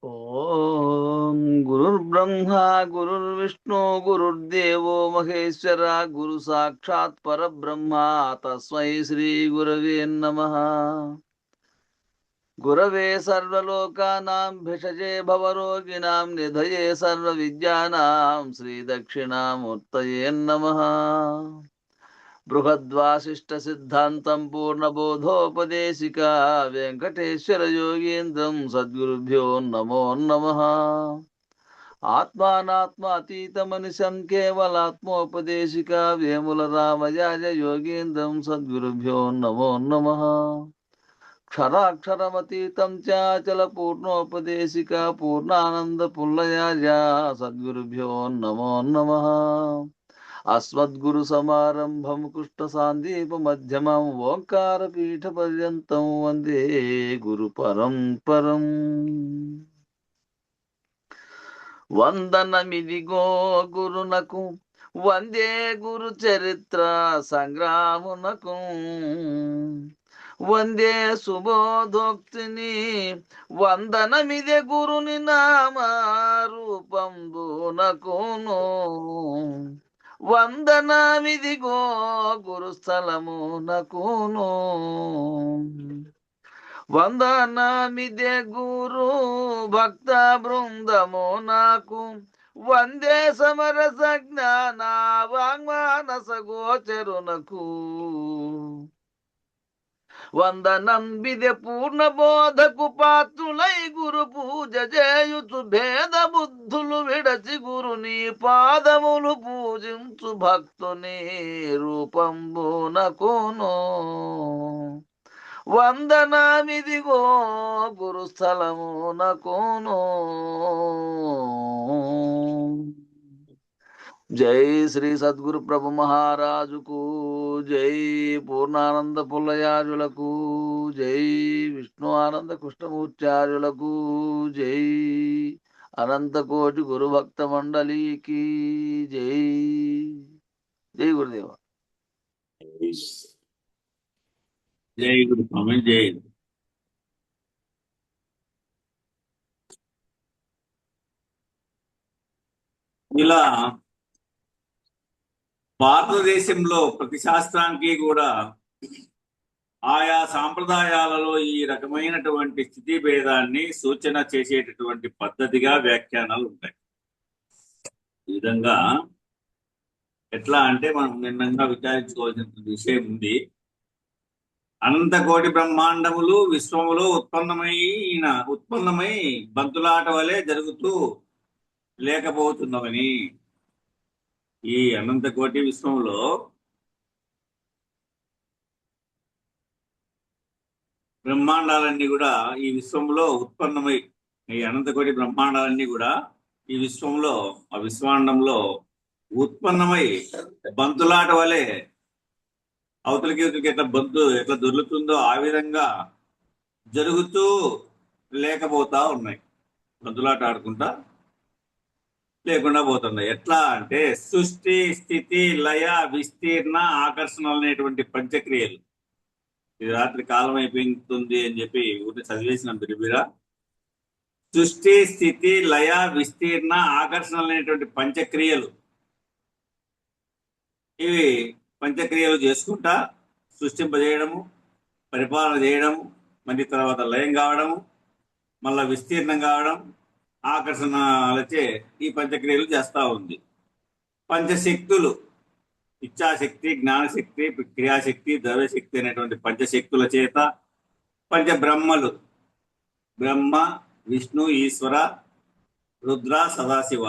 ఓం గురుర్బ్రహ్మ గురుర్విష్ణు గురుర్దేవో మహేశ్వర గురు సాక్షాత్ పరబ్రహ్మ తస్మై శ్రీ గురవే నమః. గురవే సర్వలోకానాం భిషజే భవరోగిణాం నిధయే సర్వవిద్యానాం శ్రీ దక్షిణామూర్తయే నమః. బృహద్వాసిష్ట సిద్ధాంతం పూర్ణబోధోపదేశిక వెంకటేశ్వర యోగీంద్రం సద్గురుభ్యో నమో నమః. ఆత్మానాత్మాతీతమనిశం కేవలాత్మోపదేశిక వేముల రామయాజ యోగీంద్రం సద్గురుభ్యో నమో నమః. క్షరాక్షరమతీతం చాచల పూర్ణోపదేశిక పూర్ణానంద పుల్లయాజ సద్గురుభ్యో నమో నమః. అస్మద్గురు సమారంభం కృష్ణ సాందీప మధ్యమం ఓంకార పీఠ పర్యంతం వందే గురు పరంపరం. వందనమిదిగో గురునకు వందే గురు చరిత్ర సంగ్రామునకు వందే సుబోధోక్తిని వందనమిదే గురుని నామ రూపంబునకును వందనమిదిగో గురుస్థలమునకును వందనమిదే గురు భక్త బృందము నాకు వందే సమరస జ్ఞాన వాంగ్మానస గోచరునకు వందనం విదే పూర్ణ బోధకు పాత్రులై గురు పూజ చేయుచు భేద బుద్ధులు విడచి గురుని పాదములు పూజించు భక్తుని రూపంబునకును వందనమిదిగో గురుస్థలమునకును. జై శ్రీ సద్గురు ప్రభు మహారాజుకు జై. పూర్ణానంద పుల్లయాజులకు జై. విష్ణు ఆనంద కృష్ణమూర్చార్యులకు జై. అనంత కోటి గురు భక్త మండలికి జై. జై గురుదేవ. జై గురు స్వామి. జై. ఇలా భారతదేశంలో ప్రతి శాస్త్రానికి కూడా ఆయా సాంప్రదాయాలలో ఈ రకమైనటువంటి స్థితి భేదాన్ని సూచన చేసేటటువంటి పద్ధతిగా వ్యాఖ్యానాలు ఉంటాయి. ఈ విధంగా ఎట్లా అంటే మనం నిన్నంగా విచారించుకోవాల్సిన విషయం ఉంది. అనంత కోటి బ్రహ్మాండములు విశ్వములో ఉత్పన్నమై బంతులాట వలె జరుగుతూ లేకపోతున్నవని. ఈ అనంత కోటి విశ్వంలో బ్రహ్మాండాలన్నీ కూడా ఈ విశ్వంలో ఉత్పన్నమై, ఈ అనంత కోటి బ్రహ్మాండాలన్నీ కూడా ఈ విశ్వంలో, ఆ విశ్వాండంలో ఉత్పన్నమై బంతులాట వలె అవతలికి ఎట్లా బంతు ఎట్లా దొరుకుతుందో ఆ విధంగా జరుగుతూ లేకపోతా ఉన్నాయి. బంతులాట ఆడుకుంటా లేకుండా పోతున్నాయి. ఎట్లా అంటే సృష్టి, స్థితి, లయ, విస్తీర్ణ, ఆకర్షణ అనేటువంటి పంచక్రియలు. ఇది రాత్రి కాలం అయిపోతుంది అని చెప్పి ఊరిని చదివేసిన బిరిబిరా. సృష్టి, స్థితి, లయ, విస్తీర్ణ, ఆకర్షణ అనేటువంటి పంచక్రియలు. ఇవి పంచక్రియలు చేసుకుంటా సృష్టింపజేయడము, పరిపాలన చేయడము, మళ్ళీ తర్వాత లయం కావడము, మళ్ళా విస్తీర్ణం కావడం, ఆకర్షణలచే ఈ పంచక్రియలు చేస్తూ ఉంది. పంచశక్తులు, ఇచ్ఛాశక్తి, జ్ఞానశక్తి, క్రియాశక్తి, ద్రవ్యశక్తి అనేటువంటి పంచశక్తుల చేత పంచబ్రహ్మలు, బ్రహ్మ, విష్ణు, ఈశ్వర, రుద్ర, సదాశివ,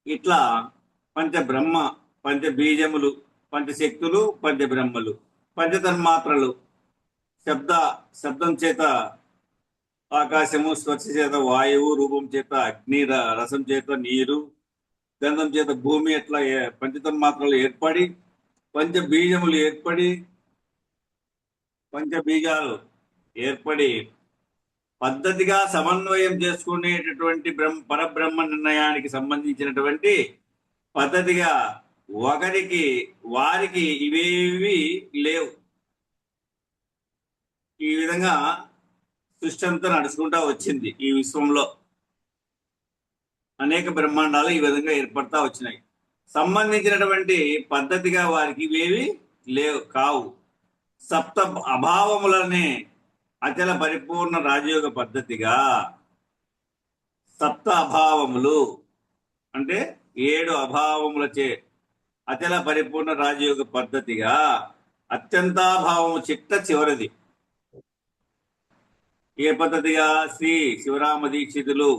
ఇట్లా పంచబ్రహ్మ, పంచబీజములు, పంచశక్తులు, పంచబ్రహ్మలు, పంచతన్మాత్రలు, శబ్దం చేత ఆకాశము, స్పర్శ చేత వాయువు, రూపం చేత అగ్ని, రసం చేత నీరు, గంధం చేత భూమి, అట్లా పంచతన్మాత్రలు ఏర్పడి పంచబీజములు ఏర్పడి పంచబీజాలు ఏర్పడి పద్ధతిగా సమన్వయం చేసుకునేటటువంటి పరబ్రహ్మ నిర్ణయానికి సంబంధించినటువంటి పద్ధతిగా వారికి ఇవేవి లేవు. ఈ విధంగా సృష్టి అంతా నడుచుకుంటా వచ్చింది. ఈ విశ్వంలో అనేక బ్రహ్మాండాలు ఈ విధంగా ఏర్పడతా వచ్చినాయి. సంబంధించినటువంటి పద్ధతిగా వారికి ఇవేవి కావు. సప్త అభావములనే అచల పరిపూర్ణ రాజయోగ పద్ధతిగా, సప్త అభావములు అంటే 7 అభావములచే అచల పరిపూర్ణ రాజయోగ పద్ధతిగా అత్యంతాభావము చిట్ట చివరిది. ఏ పద్ధతిగా? శ్రీ శివరామ దీక్షితులు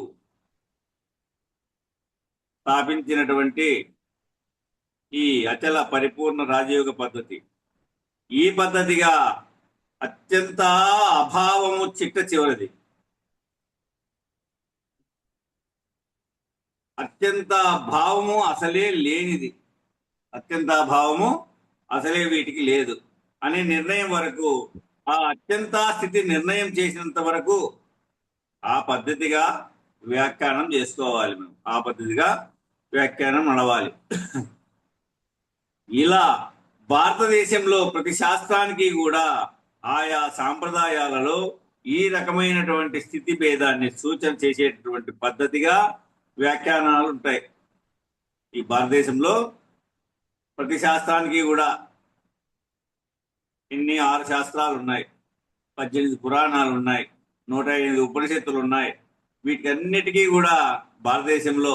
స్థాపించినటువంటి ఈ అచల పరిపూర్ణ రాజయోగ పద్ధతి. ఈ పద్ధతిగా అత్యంత అభావము చిట్ట చివరిది. అత్యంత భావము అసలే లేనిది. అత్యంత భావము అసలే వీటికి లేదు అనే నిర్ణయం వరకు, ఆ అత్యంత స్థితి నిర్ణయం చేసినంత వరకు ఆ పద్ధతిగా వ్యాఖ్యానం చేసుకోవాలి. మేము ఆ పద్ధతిగా వ్యాఖ్యానం నడవాలి. ఇలా భారతదేశంలో ప్రతి శాస్త్రానికి కూడా ఆయా సాంప్రదాయాలలో ఈ రకమైనటువంటి స్థితి భేదాన్ని సూచన చేసేటటువంటి పద్ధతిగా వ్యాఖ్యానాలు ఉంటాయి. ఈ భారతదేశంలో ప్రతి శాస్త్రానికి కూడా 6 శాస్త్రాలు ఉన్నాయి, 18 పురాణాలు ఉన్నాయి, 108 ఉపనిషత్తులు ఉన్నాయి. వీటన్నిటికీ కూడా భారతదేశంలో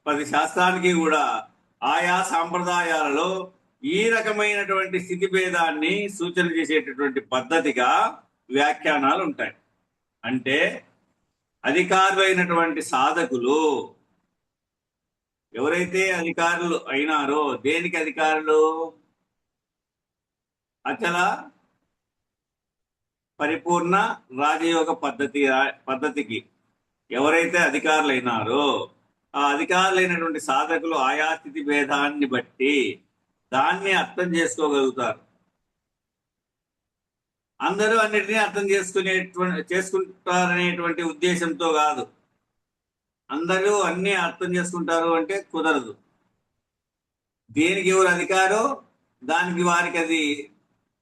ప్రతి శాస్త్రానికి కూడా ఆయా సాంప్రదాయాలలో ఈ రకమైనటువంటి స్థితి భేదాన్ని సూచన చేసేటటువంటి పద్ధతిగా వ్యాఖ్యానాలు ఉంటాయి. అంటే అధికారులైనటువంటి సాధకులు ఎవరైతే అధికారులు అయినారో, దేనికి అధికారులు? అచల పరిపూర్ణ రాజయోగ పద్ధతికి ఎవరైతే అధికారులైనారో ఆ అధికారులైనటువంటి సాధకులు ఆయా స్థితి భేదాన్ని బట్టి దాన్ని అర్థం చేసుకోగలుగుతారు. అందరూ అన్నిటినీ అర్థం చేసుకుంటారనేటువంటి ఉద్దేశంతో కాదు. అందరూ అన్ని అర్థం చేసుకుంటారు అంటే కుదరదు. దేనికి ఎవరు అధికారో దానికి వారికి అది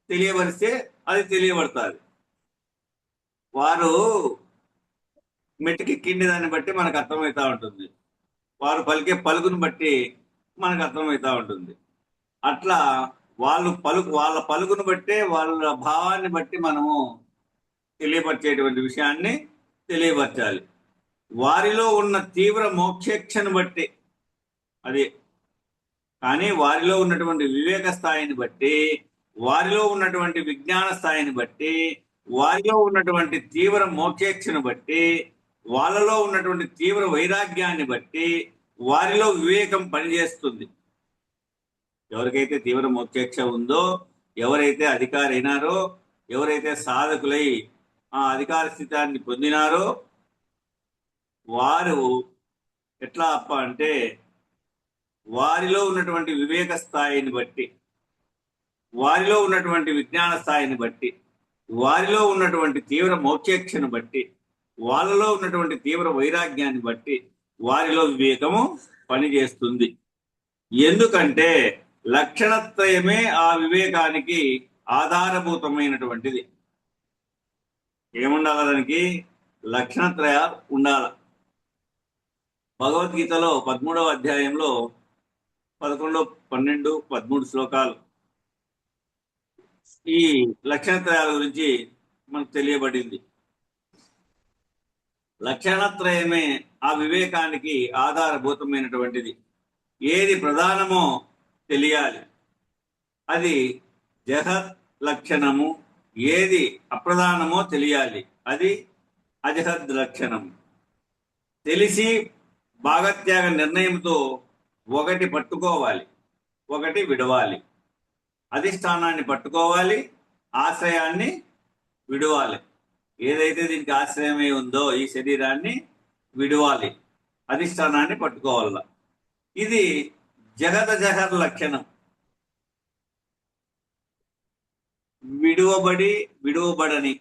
తెలియబరిస్తే అది తెలియబడుతుంది. వారు మెట్టుకెక్కిండే దాన్ని బట్టి మనకు అర్థమవుతా ఉంటుంది. వారు పలికే పలుకును బట్టి మనకు అర్థమవుతా ఉంటుంది. అట్లా వాళ్ళ పలుకును బట్టే, వాళ్ళ భావాన్ని బట్టి మనము తెలియపరిచేటువంటి విషయాన్ని తెలియపరచాలి. వారిలో ఉన్న తీవ్ర మోక్షేక్షను బట్టి అది, కానీ వారిలో ఉన్నటువంటి వివేక స్థాయిని బట్టి, వారిలో ఉన్నటువంటి విజ్ఞాన స్థాయిని బట్టి, వారిలో ఉన్నటువంటి తీవ్ర మోక్షేక్షను బట్టి, వాళ్ళలో ఉన్నటువంటి తీవ్ర వైరాగ్యాన్ని బట్టి వారిలో వివేకం పనిచేస్తుంది. ఎవరికైతే తీవ్ర మోక్షేక్ష ఉందో, ఎవరైతే అధికారి అయినారో, ఎవరైతే సాధకులై ఆ అధికార స్థితాన్ని పొందినారో వారు ఎట్లా అంటే వారిలో ఉన్నటువంటి వివేక స్థాయిని బట్టి, వారిలో ఉన్నటువంటి విజ్ఞాన స్థాయిని బట్టి, వారిలో ఉన్నటువంటి తీవ్ర మోక్షేక్షను బట్టి, వాళ్ళలో ఉన్నటువంటి తీవ్ర వైరాగ్యాన్ని బట్టి వారిలో వివేకము పనిచేస్తుంది. ఎందుకంటే లక్షణత్రయమే ఆ వివేకానికి ఆధారభూతమైనటువంటిది. ఏముండాల? దానికి లక్షణత్రయ ఉండాల. భగవద్గీతలో 13వ అధ్యాయంలో 11, 12, 13 శ్లోకాలు ఈ లక్షణత్రయాల గురించి మనకు తెలియబడింది. లక్షణత్రయమే ఆ వివేకానికి ఆధారభూతమైనటువంటిది. ఏది ప్రధానమో తెలియాలి, అది జగత్ లక్షణము. ఏది అప్రధానమో తెలియాలి, అది అజహద్ లక్షణము. తెలిసి భాగత్యాగ నిర్ణయంతో ఒకటి పట్టుకోవాలి, ఒకటి విడవాలి. అధిష్టానాన్ని పట్టుకోవాలి, ఆశ్రయాన్ని విడవాలి. ఏదైతే దీనికి ఆశ్రయమై ఉందో ఈ శరీరాన్ని విడవాలి, అధిష్టానాన్ని పట్టుకోవాల. ఇది జగత్ లక్షణం. విడువబడని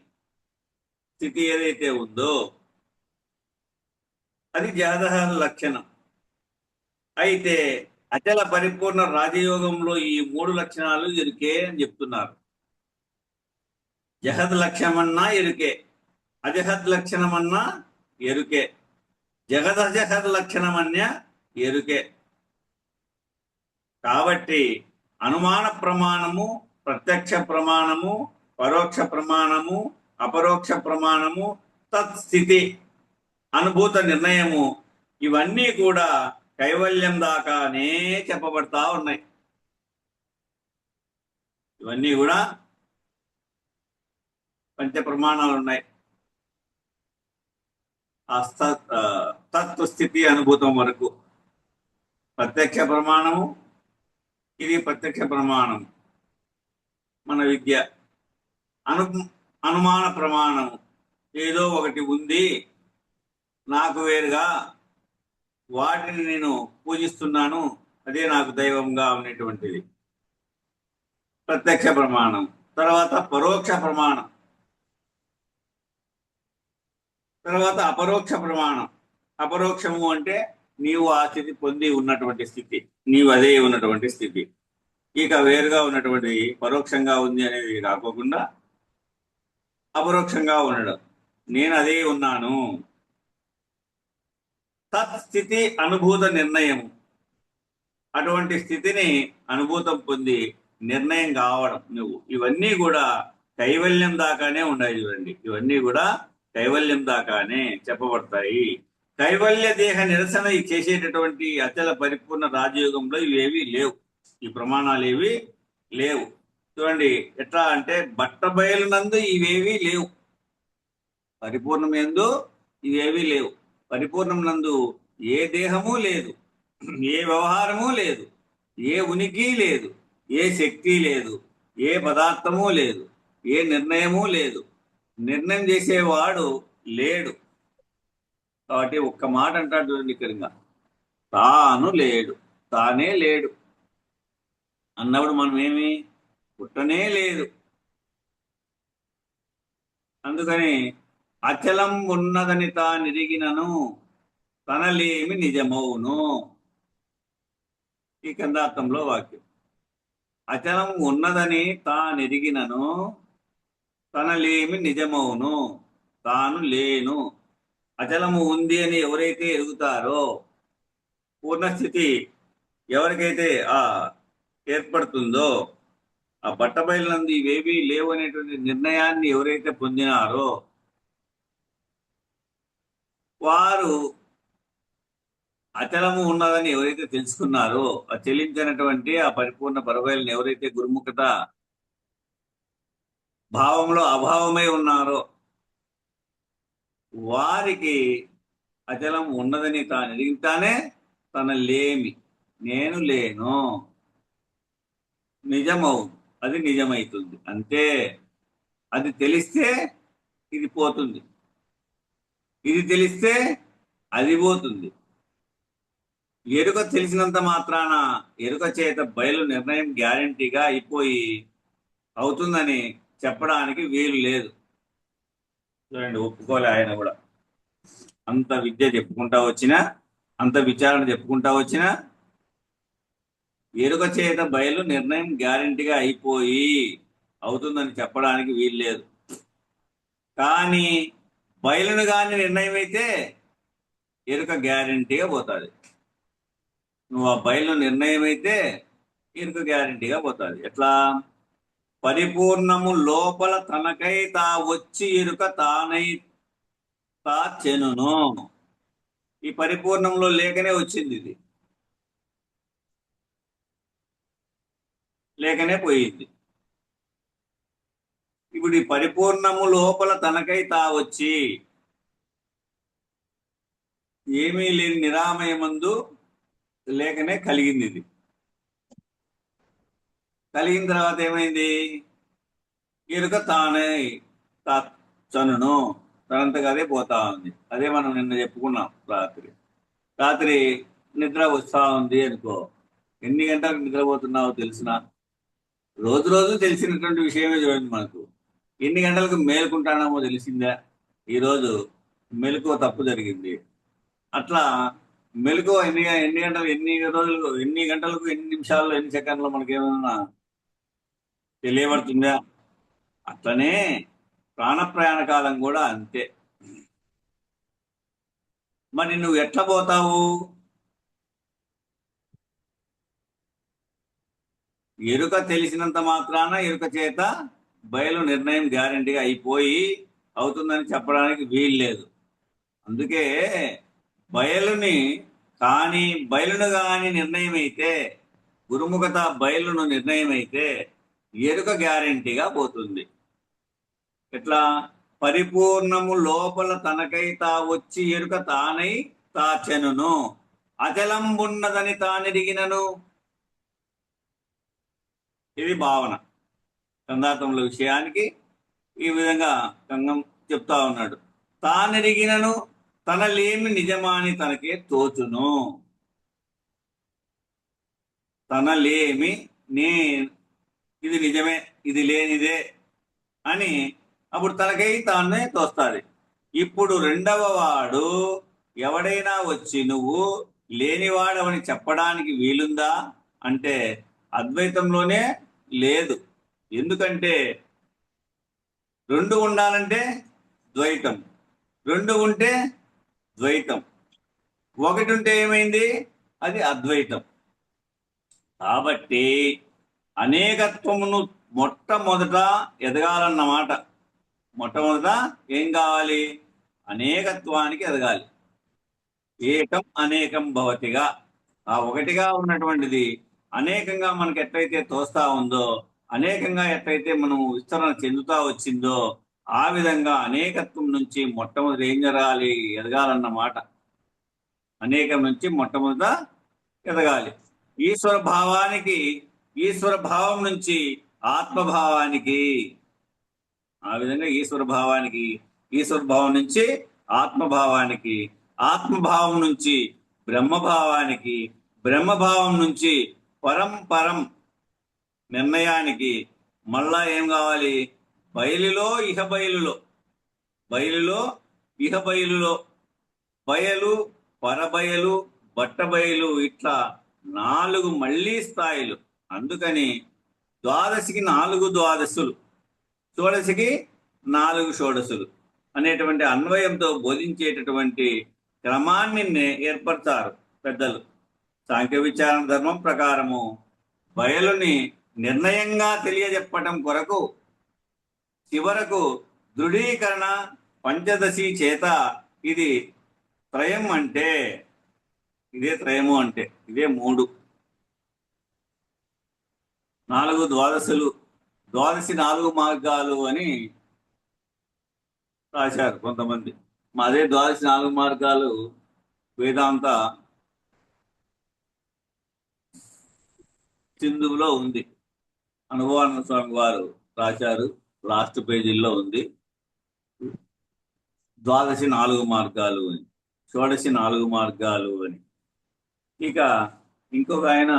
స్థితి ఏదైతే ఉందో అది జగదహర లక్షణం. అయితే అచల పరిపూర్ణ రాజయోగంలో ఈ 3 లక్షణాలు ఇరుకే అని చెప్తున్నారు. జగత్ లక్ష్యమన్నా ఇరుకే, అజహద్ లక్షణమన్నా ఎరుకే, జగదజహద్ లక్షణమన్య ఎరుకే. కాబట్టి అనుమాన ప్రమాణము, ప్రత్యక్ష ప్రమాణము, పరోక్ష ప్రమాణము, అపరోక్ష ప్రమాణము, తత్స్థితి, అనుభూత నిర్ణయము, ఇవన్నీ కూడా కైవల్యం దాకానే చెప్పబడతా ఉన్నాయి. ఇవన్నీ కూడా పంచ ప్రమాణాలు ఉన్నాయి. ఆ తత్వ స్థితి అనుభూతం వరకు ప్రత్యక్ష ప్రమాణము, ఇది ప్రత్యక్ష ప్రమాణం మన విద్య. అనుమాన ప్రమాణము, ఏదో ఒకటి ఉంది నాకు వేరుగా, వాటిని నేను పూజిస్తున్నాను, అదే నాకు దైవంగా ఉన్నటువంటిది ప్రత్యక్ష ప్రమాణం. తర్వాత పరోక్ష ప్రమాణం, తర్వాత అపరోక్ష ప్రమాణం. అపరోక్షము అంటే నీవు ఆ స్థితి పొంది ఉన్నటువంటి స్థితి, నీవు అదే ఉన్నటువంటి స్థితి. ఇక వేరుగా ఉన్నటువంటి పరోక్షంగా ఉంది అనేది కాకోకుండా అపరోక్షంగా ఉండడం, నేను అదే ఉన్నాను. తత్స్థితి అనుభూత నిర్ణయము, అటువంటి స్థితిని అనుభూతం పొంది నిర్ణయం కావడం నువ్వు. ఇవన్నీ కూడా కైవల్యం దాకానే ఉన్నాయి. చూడండి, ఇవన్నీ కూడా కైవల్యం దాకానే చెప్పబడతాయి. కైవల్య దేహ నిరసన చేసేటటువంటి అచల పరిపూర్ణ రాజయోగంలో ఇవేవి లేవు, ఈ ప్రమాణాలు ఏవి లేవు. చూడండి ఎట్లా అంటే బట్టబయలునందు ఇవేవి లేవు, పరిపూర్ణమేందు ఇవేవి లేవు. పరిపూర్ణం నందు ఏ దేహము లేదు, ఏ వ్యవహారము లేదు, ఏ ఉనికి లేదు, ఏ శక్తి లేదు, ఏ పదార్థము లేదు, ఏ నిర్ణయము లేదు, నిర్ణయం చేసేవాడు లేడు. కాబట్టి ఒక్క మాట అంటాడు చూడండి, ఇక్కడిగా తాను లేడు, తానే లేడు అన్నప్పుడు మనం ఏమి పుట్టనే లేదు. అందుకని అచలం ఉన్నదని తానిరిగినను తనలేమి నిజమౌను. ఈ కందార్థంలో వాక్యం, అచలం ఉన్నదని తానెరిగినను తనలేమి నిజమౌను, తాను లేను. అచలము ఉంది అని ఎవరైతే ఎరుగుతారో, పూర్ణస్థితి ఎవరికైతే ఏర్పడుతుందో, ఆ బట్టబయలునందు ఇవేవీ లేవు అనేటువంటి నిర్ణయాన్ని ఎవరైతే పొందినారో వారు, అచలము ఉన్నదని ఎవరైతే తెలుసుకున్నారో, ఆ చెలించినటువంటి ఆ పరిపూర్ణ పరబయలుని ఎవరైతే గురుముఖత భావంలో అభావమై ఉన్నారో వారికి అచలం ఉన్నదని తాను ఎరిగితానే తన లేమి, నేను లేను, నిజమవు, అది నిజమైతుంది. అంతే. అది తెలిస్తే ఇది పోతుంది, ఇది తెలిస్తే అది పోతుంది. ఎరుక తెలిసినంత మాత్రాన ఎరుక చేత బయలు నిర్ణయం గ్యారంటీగా అయిపోయి అవుతుందని చెప్పడానికి వీలు లేదు. చూడండి, ఒప్పుకోలే ఆయన కూడా. అంత విద్య చెప్పుకుంటా వచ్చినా, అంత విచారణ చెప్పుకుంటా వచ్చినా ఎరుక చేత బయలు నిర్ణయం గ్యారంటీగా అయిపోయి అవుతుందని చెప్పడానికి వీలు లేదు. కానీ బయలును కానీ నిర్ణయం అయితే ఎరుక గ్యారంటీగా పోతుంది. నువ్వు ఆ బయలు నిర్ణయం అయితే ఎరుక గ్యారంటీగా పోతుంది. ఎట్లా? పరిపూర్ణము లోపల తనకై తా వచ్చి ఎరుక తానై తా చెనును. ఈ పరిపూర్ణంలో లేకనే వచ్చింది, ఇది లేకనే పోయింది. ఇప్పుడు ఈ పరిపూర్ణము లోపల తనకై తా వచ్చి ఏమీ లేని నిరామయమందు లేకనే కలిగింది. ఇది కలిగిన తర్వాత ఏమైంది? ఎరుక తానే తా చనును, తనంతగా అదే పోతా ఉంది. అదే మనం నిన్న చెప్పుకున్నాం. రాత్రి నిద్ర వస్తా ఉంది అనుకో, ఎన్ని గంటలకు నిద్రపోతున్నావో తెలిసిన రోజు రోజు తెలిసినటువంటి విషయమే. చూడండి, మనకు ఎన్ని గంటలకు మేలుకుంటానామో తెలిసిందా? ఈరోజు మెలకువ తప్పు జరిగింది. అట్లా మెలకువ ఎన్ని గంటలు, ఎన్ని రోజులు, ఎన్ని గంటలకు, ఎన్ని నిమిషాల్లో, ఎన్ని సెకండ్లో మనకేమన్నా తెలియబడుతుందా? అట్లనే ప్రాణప్రయాణ కాలం కూడా అంతే. మరి నువ్వు ఎట్లా పోతావు? ఎరుక తెలిసినంత మాత్రాన ఎరుక చేత బయలు నిర్ణయం గ్యారంటీగా అయిపోయి అవుతుందని చెప్పడానికి వీలు లేదు. అందుకే బయలుని బయలును కాని నిర్ణయం అయితే, గురుముఖత బయలును నిర్ణయం అయితే ఎరుక గ్యారంటీగా పోతుంది. ఎట్లా? పరిపూర్ణము లోపల తనకై తా వచ్చి ఎరుక తానై తాచెనును, అచలంబున్నదని తానెరిగినను. ఇది భావన. కందార్థముల విషయానికి ఈ విధంగా కంగం చెప్తా ఉన్నాడు. తానెరిగినను తనలేమి నిజమాని తనకే తోచును. తనలేమి ఇది నిజమే, ఇది లేనిదే అని అప్పుడు తనకై తానే తోస్తాది. ఇప్పుడు రెండవ వాడు ఎవడైనా వచ్చి నువ్వు లేనివాడవని చెప్పడానికి వీలుందా అంటే అద్వైతంలోనే లేదు. ఎందుకంటే రెండు ఉండాలంటే ద్వైతం, రెండు ఉంటే ద్వైతం, ఒకటి ఉంటే ఏమైంది? అది అద్వైతం. కాబట్టి అనేకత్వమును మొట్టమొదట ఎదగాలన్నమాట. మొట్టమొదట ఏం కావాలి? అనేకత్వానికి ఎదగాలి. ఏకం అనేకం భవతిగా, ఆ ఒకటిగా ఉన్నటువంటిది అనేకంగా మనకు ఎట్లయితే తోస్తా ఉందో, అనేకంగా ఎట్లయితే మనం విస్తరణ చెందుతా వచ్చిందో, ఆ విధంగా అనేకత్వం నుంచి మొట్టమొదటి ఏం జరగాలి? ఎదగాలన్నమాట. అనేకం నుంచి మొట్టమొదట ఎదగాలి. ఈశ్వర భావానికి, ఈశ్వర భావం నుంచి ఆత్మభావానికి, ఆ విధంగా ఈశ్వర భావానికి, ఈశ్వర భావం నుంచి ఆత్మభావానికి, ఆత్మభావం నుంచి బ్రహ్మభావానికి, బ్రహ్మభావం నుంచి పరం నిర్ణయానికి. మళ్ళా ఏం కావాలి? బయలులో ఇహ బయలులో, బయలులో ఇహ బయలులో, బయలు పరబయలు బట్టబయలు, ఇట్లా 4 మళ్ళీ స్థాయిలు. అందుకని ద్వాదశికి 4 ద్వాదశులు, షోడశికి 4 షోడశులు అనేటువంటి అన్వయంతో బోధించేటటువంటి క్రమాన్ని ఏర్పడతారు పెద్దలు. సాంఖ్య విచారణ ధర్మం ప్రకారము బయలుని నిర్ణయంగా తెలియజెప్పటం కొరకు చివరకు దృఢీకరణ పంచదశి చేత ఇది త్రయం అంటే, ఇదే త్రయము అంటే ఇదే 3 4 ద్వాదశులు, ద్వాదశి 4 మార్గాలు అని రాశారు కొంతమంది. అదే ద్వాదశి 4 మార్గాలు వేదాంత సింధువులో ఉంది. అనుభవానంద స్వామి వారు రాశారు, లాస్ట్ పేజీల్లో ఉంది. ద్వాదశి 4 మార్గాలు అని, షోడశి 4 మార్గాలు అని. ఇక ఇంకొక ఆయన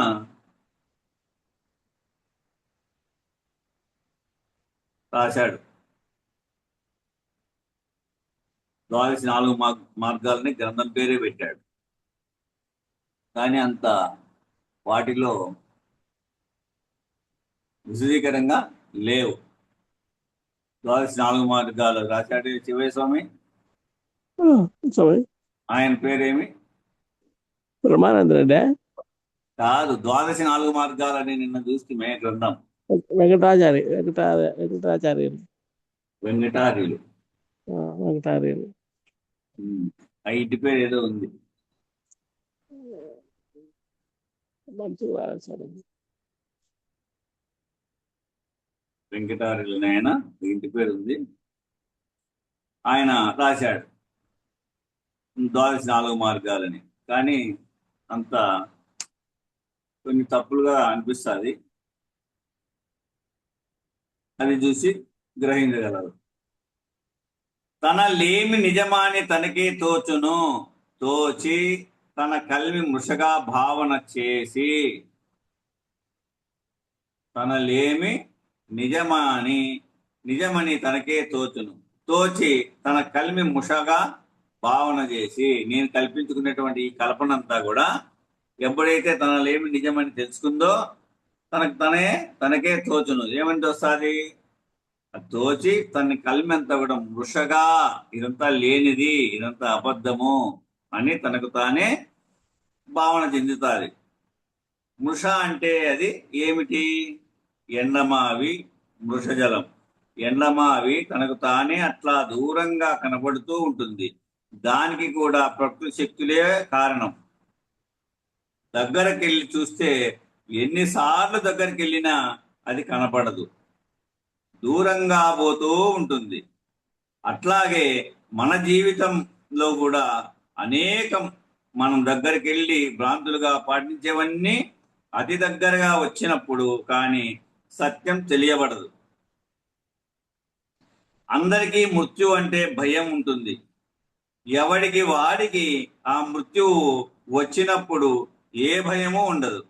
రాశాడు, ద్వాదశి 4 మార్గాలని గ్రంథం పేరే పెట్టాడు. కానీ అంత వాటిలో విశదీకరంగా లేవు. ద్వాదశి 4 మార్గాలు రాశాడు శివయ్య స్వామి. ఆయన పేరేమి? బ్రహ్మానంద రెడ్డి కాదు, ద్వాదశి 4 మార్గాలని నిన్న చూస్తే మే గ్రంథం. వెంకటాచార్యులు వెంకటార్యులు. వెంకటార్యులు ఆ ఇంటి పేరు ఏదో ఉంది. వెంకటార్యులు ఆయన ఇంటి పేరు ఉంది. ఆయన రాశాడు ద్వాదశి 4 మార్గాలని. కానీ అంత కొన్ని తప్పులుగా అనిపిస్తుంది. అది చూసి గ్రహించగలరు. తన లేమి నిజమాని తనకే తోచును, తోచి తన కల్వి మృషగా భావన చేసి. తన లేమి నిజమని తనకే తోచును, తోచి తన కల్మి ముషగా భావన చేసి. నేను కల్పించుకునేటువంటి ఈ కల్పనంతా కూడా ఎప్పుడైతే తనలేమి నిజమని తెలుసుకుందో తనకే తోచును. ఏమని తోస్తుంది? అది తోచి తన్ని కల్మెంతవడం వృషగా, ఇదంతా లేనిది, ఇదంతా అబద్ధము అని తనకు తానే భావన చెందుతాది. మృష అంటే అది ఏమిటి? ఎండమావి మృషజలం. ఎండమావి తనకు తానే అట్లా దూరంగా కనబడుతూ ఉంటుంది. దానికి కూడా ప్రకృతి శక్తులే కారణం. దగ్గరకెళ్ళి చూస్తే ఎన్నిసార్లు దగ్గరికి వెళ్ళినా అది కనపడదు, దూరంగా పోతూ ఉంటుంది. అట్లాగే మన జీవితంలో కూడా అనేకం మనం దగ్గరికి వెళ్ళి భ్రాంతులుగా పాటించేవన్నీ అతి దగ్గరగా వచ్చినప్పుడు కానీ సత్యం తెలియబడదు. అందరికీ మృత్యు అంటే భయం ఉంటుంది. ఎవడికి వాడికి ఆ మృత్యువు వచ్చినప్పుడు ఏ భయమూ ఉండదు.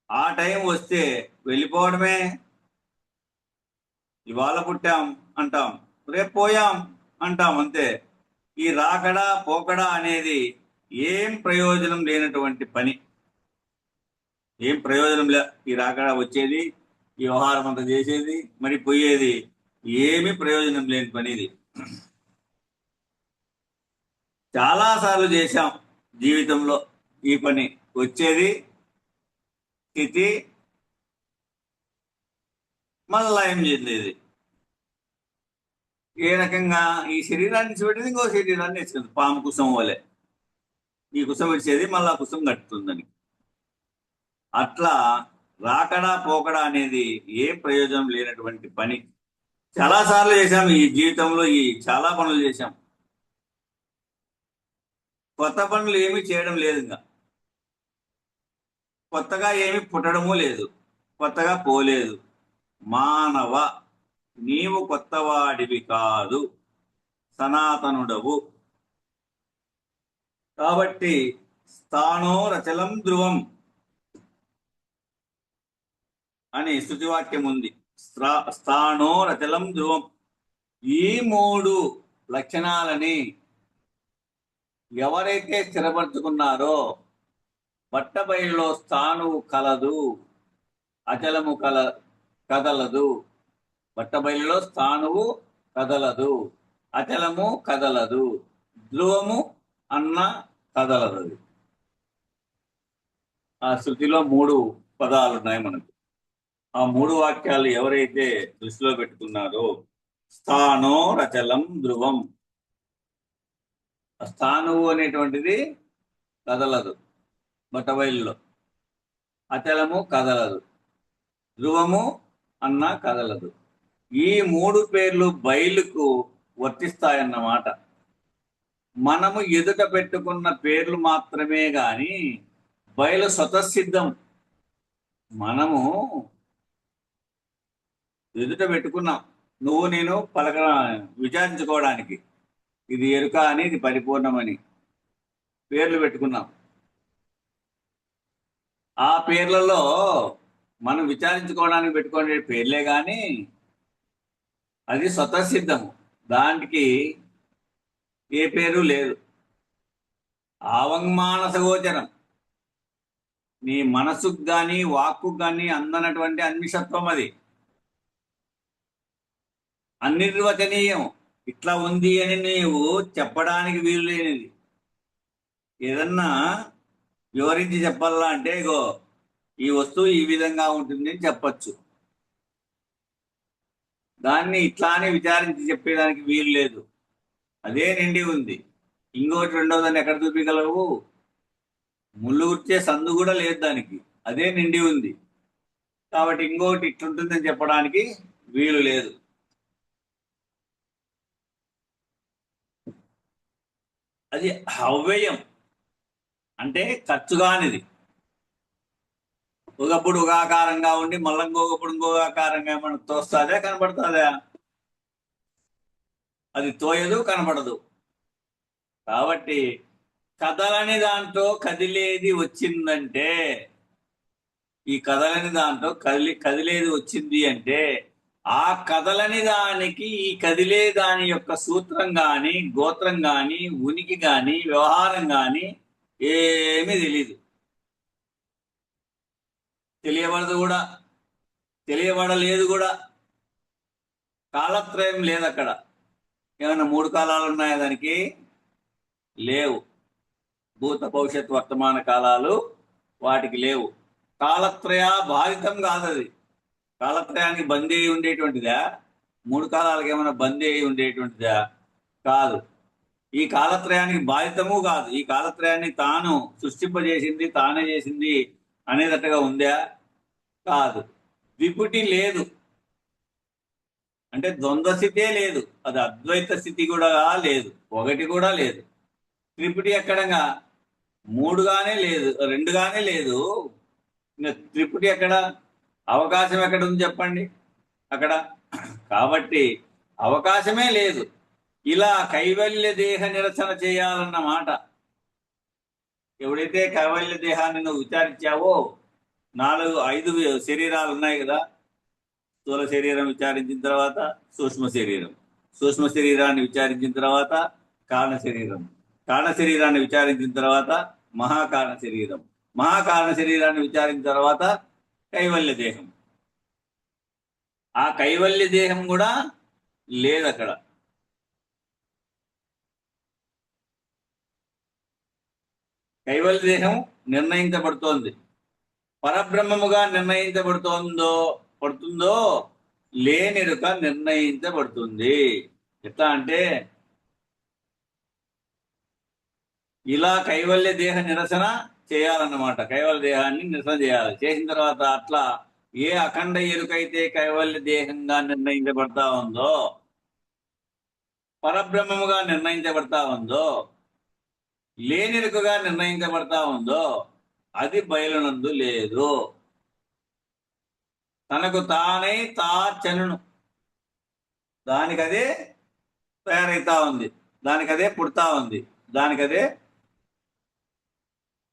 ఆ టైం వస్తే వెళ్ళిపోవడమే. ఇవాళ పుట్టాం అంటాం, రేపు పోయాం అంటాం, అంతే. ఈ రాకడా పోకడా అనేది ఏం ప్రయోజనం లేనటువంటి పని. ఏం ప్రయోజనం లే. ఈ రాకడా వచ్చేది, ఈ వ్యవహారం అంతా చేసేది, మరి పోయేది, ఏమీ ప్రయోజనం లేని పని ఇది. చాలాసార్లు చేశాం జీవితంలో ఈ పని. వచ్చేది స్థితి, మళ్ళా ఏం చెందేది. ఏ రకంగా ఈ శరీరాన్ని విడిచిపెట్టేది ఇంకో శరీరాన్ని ఇస్తుంది. పాము కుసం వలె. ఈ కుసం విడిచేది మళ్ళా కుసం కట్టుతుందని. అట్లా రాకడా పోకడా అనేది ఏ ప్రయోజనం లేనటువంటి పని. చాలాసార్లు చేశాం ఈ జీవితంలో, ఈ చాలా పనులు చేశాం. కొత్త పనులు ఏమీ చేయడం లేదు. ఇంకా కొత్తగా ఏమి పుట్టడము లేదు, కొత్తగా పోలేదు. మానవ, నీవు కొత్తవాడివి కాదు, సనాతనుడవు. కాబట్టి స్థానో రచలం ధ్రువం అని స్తుతివాక్యం ఉంది. స్థానో రచలం ధ్రువం. ఈ 3 లక్షణాలని ఎవరైతే స్థిరపరచుకున్నారో బట్టబయలులో స్థానువు కలదు, అచలము కదలదు. బట్టబయలులో స్థానువు కదలదు, అచలము కదలదు, ధ్రువము అన్న కదలదు. ఆ శృతిలో 3 పదాలు ఉన్నాయి మనకు. ఆ 3 వాక్యాలు ఎవరైతే దృష్టిలో పెట్టుకున్నారో, స్థానో రచలం ధ్రువం. స్థానువు అనేటువంటిది కదలదు బట్టబయలులో, అచలము కదలదు, ధ్రువము అన్న కదలదు. ఈ 3 పేర్లు బయలుకు వర్తిస్తాయన్నమాట. మనము ఎదుట పెట్టుకున్న పేర్లు మాత్రమే గాని బయలు స్వతసిద్ధం. మనము ఎదుట పెట్టుకున్నాం, నువ్వు నేను విచారించుకోవడానికి. ఇది ఎరుక అని, ఇది పరిపూర్ణమని పేర్లు పెట్టుకున్నాం. ఆ పేర్లలో మనం విచారించుకోవడానికి పెట్టుకునే పేర్లే కానీ అది స్వతసిద్ధము. దానికి ఏ పేరు లేదు. ఆవంగ్మానస గోచరం. నీ మనసుకు కానీ వాక్కు కానీ అందనటువంటి అన్నిషత్వం అది. అనిర్వచనీయం. ఇట్లా ఉంది అని నీవు చెప్పడానికి వీలు లేనిది. ఏదన్నా వివరించి చెప్పాలా అంటే, ఇగో ఈ వస్తువు ఈ విధంగా ఉంటుంది అని చెప్పచ్చు. దాన్ని ఇట్లానే విచారించి చెప్పేదానికి వీలు లేదు. అదే నిండి ఉంది. ఇంకోటి రెండోదాన్ని ఎక్కడ చూపించగలవు? ముళ్ళు గుర్చే సందు కూడా లేదు దానికి, అదే నిండి ఉంది. కాబట్టి ఇంకోటి ఇట్లుంటుందని చెప్పడానికి వీలు లేదు. అది అవ్యయం అంటే ఖర్చుగానిది. ఒకప్పుడు ఒక ఆకారంగా ఉండి మళ్ళీ ఇంకొకప్పుడు ఇంకొక ఆకారంగా మనకు తోస్తుందా, కనపడుతుందా? అది తోయదు, కనపడదు. కాబట్టి కదలని దాంట్లో కదిలేది వచ్చిందంటే, ఈ కదలని దాంట్లో కదిలేది వచ్చింది అంటే, ఆ కదలని దానికి ఈ కదిలే దాని యొక్క సూత్రం గాని, గోత్రం గాని, ఉనికి గాని, వ్యవహారం గాని ఏమీ తెలీదు. తెలియబడదు కూడా, తెలియబడలేదు కూడా. కాలత్రయం లేదు అక్కడ. ఏమైనా 3 కాలాలు ఉన్నాయా దానికి? లేవు. భూత భవిష్యత్ వర్తమాన కాలాలు వాటికి లేవు. కాలత్రయ బాధితం కాదు అది. కాలత్రయానికి బందీ అయి ఉండేటువంటిదా? 3 కాలాలకు ఏమైనా బందీ అయి ఉండేటువంటిదా? కాదు. ఈ కాలత్రయానికి బాధితము కాదు. ఈ కాలత్రయాన్ని తాను సృష్టింపజేసింది, తానే చేసింది అనేటట్టుగా ఉందా? కాదు. విపుటి లేదు, అంటే ద్వంద్వ స్థితే లేదు. అది అద్వైత స్థితి కూడా లేదు, ఒకటి కూడా లేదు. త్రిపుటి ఎక్కడంగా 3గానే లేదు, 2గానే లేదు. ఇంకా త్రిపుటి ఎక్కడ? అవకాశం ఎక్కడ ఉంది చెప్పండి అక్కడ? కాబట్టి అవకాశమే లేదు. ఇలా కైవల్య దేహ నిరసన చేయాలన్నమాట. ఎవడైతే కైవల్య దేహాన్ని నువ్వు విచారించావో, 5 శరీరాలు ఉన్నాయి కదా. స్థూల శరీరం విచారించిన తర్వాత సూక్ష్మ శరీరం, సూక్ష్మ శరీరాన్ని విచారించిన తర్వాత కారణ శరీరం, కారణ శరీరాన్ని విచారించిన తర్వాత మహాకారణ శరీరం, మహాకారణ శరీరాన్ని విచారించిన తర్వాత కైవల్య దేహం. ఆ కైవల్య దేహం కూడా లేదు అక్కడ. కైవల్య దేహం నిర్ణయించబడుతోంది. పరబ్రహ్మముగా పడుతుందో లేనిరుక నిర్ణయించబడుతుంది. ఎట్లా అంటే, ఇలా కైవల్య దేహ నిరసన చేయాలన్నమాట. కైవల్య దేహాన్ని నిరసన చేయాలి. చేసిన తర్వాత అట్లా ఏ అఖండ ఎరుకైతే కైవల్య దేహంగా నిర్ణయించబడతా ఉందో, పరబ్రహ్మముగా నిర్ణయించబడతా ఉందో, లేనిరుకగా నిర్ణయించబడతా ఉందో, అది బయలునందు లేదు. తనకు తానై తాచనును, దానికదే తయారైతా ఉంది, దానికదే పుడతా ఉంది, దానికదే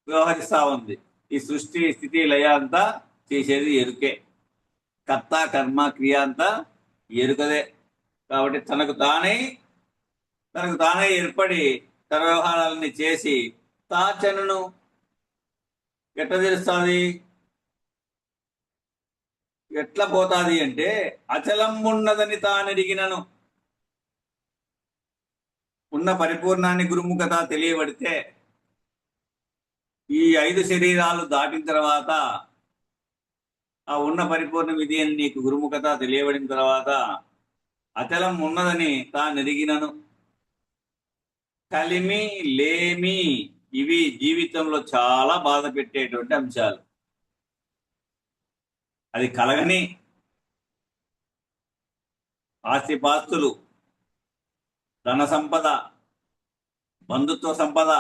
వ్యవహరిస్తా ఉంది. ఈ సృష్టి స్థితి లయ అంతా చేసేది ఎరుకే. కర్త కర్మ క్రియ అంతా ఎరుకదే. కాబట్టి తనకు తానే ఏర్పడి తన వ్యవహారాలని చేసి తాచనును ఎట్లా తెలుస్తుంది? ఎట్లా పోతాది అంటే, అచలం ఉన్నదని తానెరిగినను. ఉన్న పరిపూర్ణాన్ని గురుముఖత తెలియబడితే, ఈ 5 శరీరాలు దాటిన తర్వాత ఆ ఉన్న పరిపూర్ణం ఇది అని నీకు గురుముఖత తెలియబడిన తర్వాత, అచలం ఉన్నదని తానెరిగినను. కలిమి లేమి ఇవి జీవితంలో చాలా బాధ పెట్టేటువంటి అంశాలు. అది కలగని ఆస్తిపాస్తులు, ధన సంపద, బంధుత్వ సంపద,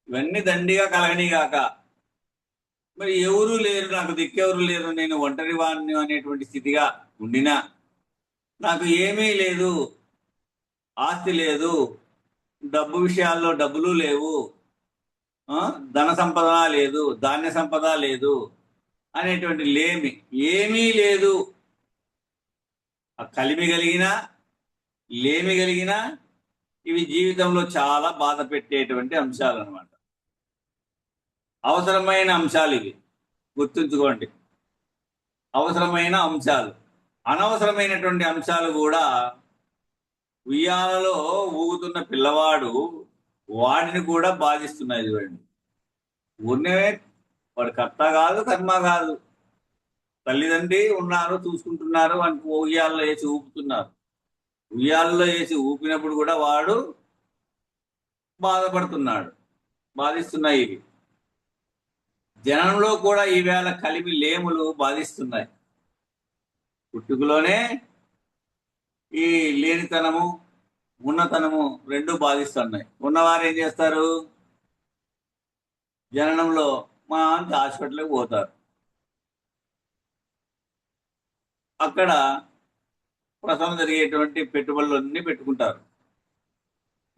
ఇవన్నీ దండిగా కలగని గాక, మరి ఎవరు లేరు, నాకు దిక్కెవరు లేరు, నేను ఒంటరి వాడిని అనేటువంటి స్థితిగా ఉండినా, నాకు ఏమీ లేదు, ఆస్తి లేదు, డబ్బు విషయాల్లో డబ్బులు లేవు, ధన సంపద లేదు, ధాన్య సంపద లేదు అనేటువంటి ఏమీ లేదు. ఆ కలిమి కలిగిన లేమి కలిగిన ఇవి జీవితంలో చాలా బాధ పెట్టేటువంటి అంశాలు అన్నమాట. అవసరమైన అంశాలు ఇవి, గుర్తుంచుకోండి. అవసరమైన అంశాలు. అనవసరమైనటువంటి అంశాలు కూడా, ఉయ్యాలలో ఊగుతున్న పిల్లవాడు వాడిని కూడా బాధిస్తున్నాయి. చూడండి, ఊరినే వాడు కర్త కాదు, కర్మ కాదు, తల్లిదండ్రి ఉన్నారు, చూసుకుంటున్నారు, వానికి ఉయ్యాలలో వేసి ఊపుతున్నారు. ఉయ్యాలలో వేసి ఊపినప్పుడు కూడా వాడు బాధపడుతున్నాడు, బాధిస్తున్నాయి ఇవి. జనంలో కూడా ఈవేళ కలిమి లేములు బాధిస్తున్నాయి. పుట్టుకలోనే ఈ లేనితనము, ఉన్నతనము రెండు బాధిస్తున్నాయి. ఉన్నవారు ఏం చేస్తారు? జననంలో మా అంత హాస్పిటల్కి పోతారు. అక్కడ ప్రసవం జరిగేటువంటి పెట్టుబడులు అన్నీ పెట్టుకుంటారు.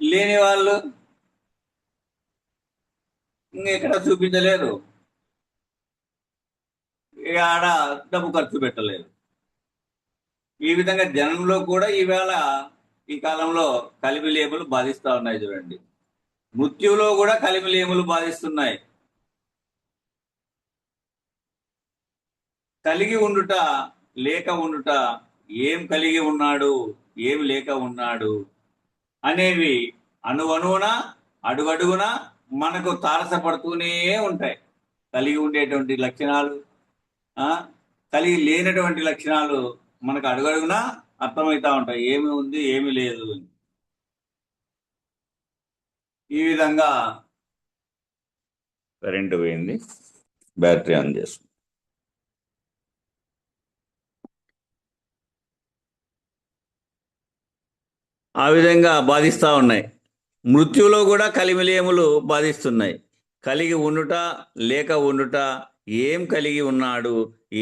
లేని వాళ్ళు ఇంకెక్కడ చూపించలేరు, ఆడ డబ్బు ఖర్చు పెట్టలేరు. ఈ విధంగా జనంలో కూడా ఈవేళ ఈ కాలంలో కలిమి లేములు బాధిస్తూ ఉన్నాయి. చూడండి, మృత్యువులో కూడా కలిమి లేములు బాధిస్తున్నాయి. కలిగి ఉండుట లేక ఉండుట ఏం కలిగి ఉన్నాడు, ఏం లేక ఉన్నాడు అనేవి అణువణువున అడుగడుగున మనకు తారసపడుతూనే ఉంటాయి. కలిగి ఉండేటువంటి లక్షణాలు, కలిగి లేనటువంటి లక్షణాలు మనకు అడుగడుగునా అర్థమవుతా ఉంటాయి. ఏమి ఉంది, ఏమి లేదు. ఈ విధంగా కరెంటు పోయింది, బ్యాటరీ ఆన్ చేస్తుంది. ఆ విధంగా బాధిస్తూ ఉన్నాయి. మృత్యులో కూడా కలిమిలేములు బాధిస్తున్నాయి. కలిగి ఉండుట, లేక ఉండుట, ఏం కలిగి ఉన్నాడు,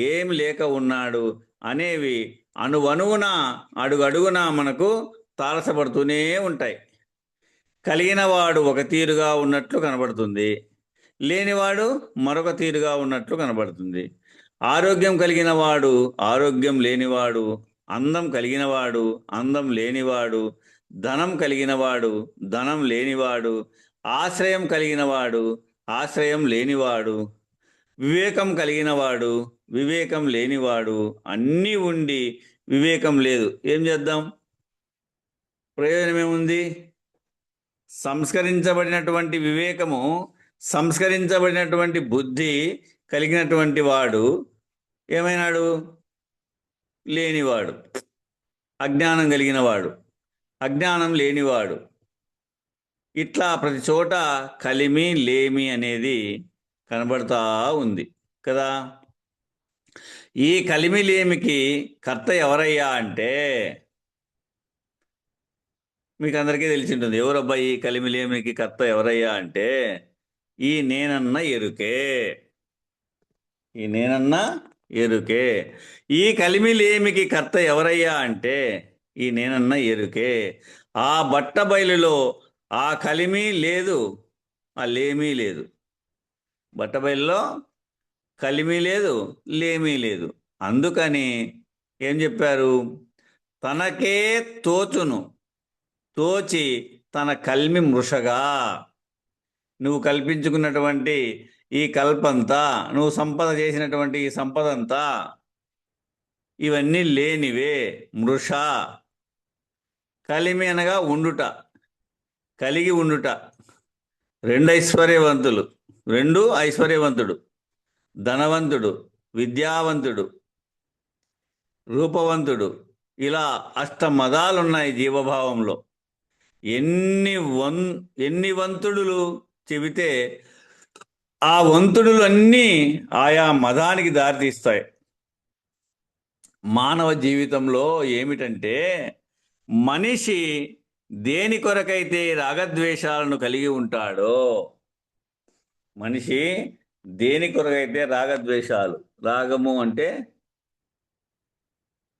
ఏం లేక ఉన్నాడు అనేవి అణువణువున అడుగడుగున మనకు తారసపడుతూనే ఉంటాయి. కలిగిన వాడు ఒక తీరుగా ఉన్నట్లు కనబడుతుంది, లేనివాడు మరొక తీరుగా ఉన్నట్లు కనబడుతుంది. ఆరోగ్యం కలిగిన వాడు ఆరోగ్యం లేనివాడు, అందం కలిగినవాడు అందం లేనివాడు, ధనం కలిగినవాడు ధనం లేనివాడు, ఆశ్రయం కలిగినవాడు ఆశ్రయం లేనివాడు, వివేకం కలిగినవాడు వివేకం లేనివాడు, అన్నీ ఉండి వివేకం లేదు. ఏం చేద్దాం? ప్రయోజనం ఏముంది? సంస్కరించబడినటువంటి వివేకము, సంస్కరించబడినటువంటి బుద్ధి కలిగినటువంటి వాడు ఏమైనాడు? లేనివాడు. అజ్ఞానం కలిగినవాడు అజ్ఞానం లేనివాడు. ఇట్లా ప్రతి చోట కలిమి లేమి అనేది కనబడతా ఉంది కదా. ఈ కలిమి లేమికి కర్త ఎవరయ్యా అంటే మీకు అందరికీ తెలిసి ఉంటుంది. ఎవరబ్బా ఈ కలిమిలేమికి కర్త ఎవరయ్యా అంటే ఈ నేనన్న ఎరుకే. ఈ నేనన్న ఎరుకే. ఈ కలిమిలేమికి కర్త ఎవరయ్యా అంటే ఈ నేనన్న ఎరుకే. ఆ బట్ట బయలులో ఆ కలిమి లేదు, ఆ లేమీ లేదు. బట్ట బయలులో కలిమి లేదు, లేమీ లేదు. అందుకని ఏం చెప్పారు? తనకే తోచును, తోచి తన కల్మి మృషగా. నువ్వు కల్పించుకున్నటువంటి ఈ కల్పంతా, నువ్వు సంపద చేసినటువంటి ఈ సంపద అంతా ఇవన్నీ లేనివే, మృష. కలిమి అనగా ఉండుట, కలిగి ఉండుట. రెండు ఐశ్వర్యవంతుడు, ధనవంతుడు, విద్యావంతుడు, రూపవంతుడు, ఇలా అష్టమదాలున్నాయి జీవభావంలో. ఎన్ని వంతుడులు చెబితే ఆ వంతుడులు అన్నీ ఆయా మదానికి దారితీస్తాయి. మానవ జీవితంలో ఏమిటంటే మనిషి దేని కొరకైతే రాగద్వేషాలను కలిగి ఉంటాడో, మనిషి దేని కొరకైతే రాగద్వేషాలు, రాగము అంటే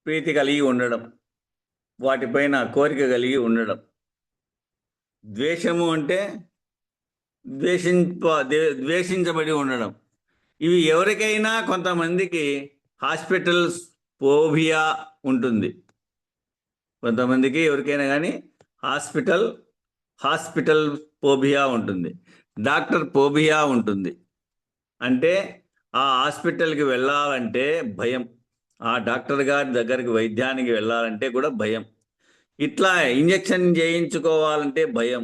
ప్రీతి కలిగి ఉండడం, వాటిపైన కోరిక కలిగి ఉండడం. ద్వేషము అంటే ద్వేషించబడి ఉండడం. ఇవి ఎవరికైనా కొంతమందికి హాస్పిటల్స్ ఫోబియా ఉంటుంది. కొంతమందికి ఎవరికైనా కానీ హాస్పిటల్ ఫోబియా ఉంటుంది, డాక్టర్ ఫోబియా ఉంటుంది. అంటే ఆ హాస్పిటల్కి వెళ్ళాలంటే భయం, ఆ డాక్టర్ గారి దగ్గరికి వైద్యానికి వెళ్ళాలంటే కూడా భయం, ఇట్లా ఇంజెక్షన్ చేయించుకోవాలంటే భయం.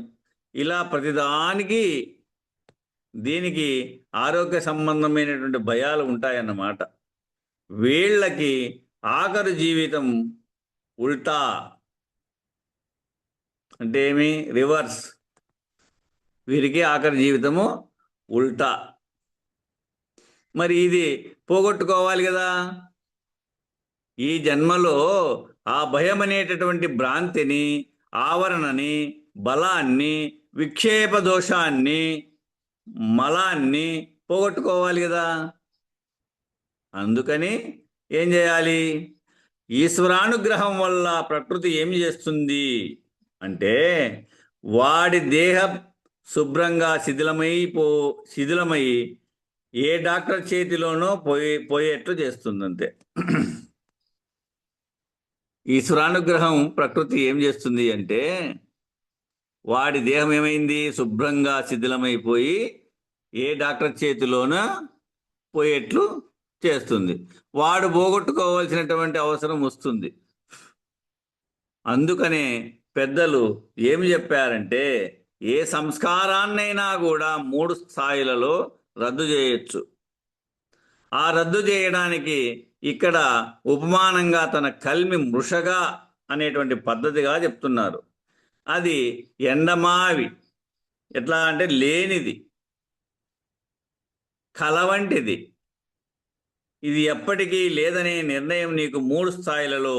ఇలా ప్రతిదానికి దీనికి ఆరోగ్య సంబంధమైనటువంటి భయాలు ఉంటాయన్నమాట. వీళ్ళకి ఆఖరు జీవితం ఉల్టా, అంటే ఏమి? రివర్స్. వీరికి ఆఖరి జీవితము ఉల్టా. మరి ఇది పోగొట్టుకోవాలి కదా. ఈ జన్మలో ఆ భయం అనేటటువంటి భ్రాంతిని, ఆవరణని, బలాన్ని, విక్షేప దోషాన్ని, మలాన్ని పోగొట్టుకోవాలి కదా. అందుకని ఏం చేయాలి? ఈశ్వరానుగ్రహం వల్ల ప్రకృతి ఏం చేస్తుంది అంటే వాడి దేహం శుభ్రంగా శిథిలమై ఏ డాక్టర్ చేతిలోనో పోయేట్లు చేస్తుంది అంతే. ఈశ్వరానుగ్రహం ప్రకృతి ఏం చేస్తుంది అంటే వాడి దేహం ఏమైంది? శుభ్రంగా శిథిలమైపోయి ఏ డాక్టర్ చేతిలోనో పోయేట్లు చేస్తుంది. వాడు పోగొట్టుకోవాల్సినటువంటి అవసరం వస్తుంది. అందుకనే పెద్దలు ఏమి చెప్పారంటే ఏ సంస్కారాన్నైనా కూడా 3 స్థాయిలలో రద్దు చేయొచ్చు. ఆ రద్దు చేయడానికి ఇక్కడ ఉపమానంగా తన కల్మి మృషగా అనేటువంటి పద్ధతిగా చెప్తున్నారు. అది ఎండమావి, ఎట్లా అంటే లేనిది, కల వంటిది. ఇది ఎప్పటికీ లేదనే నిర్ణయం నీకు 3 స్థాయిలలో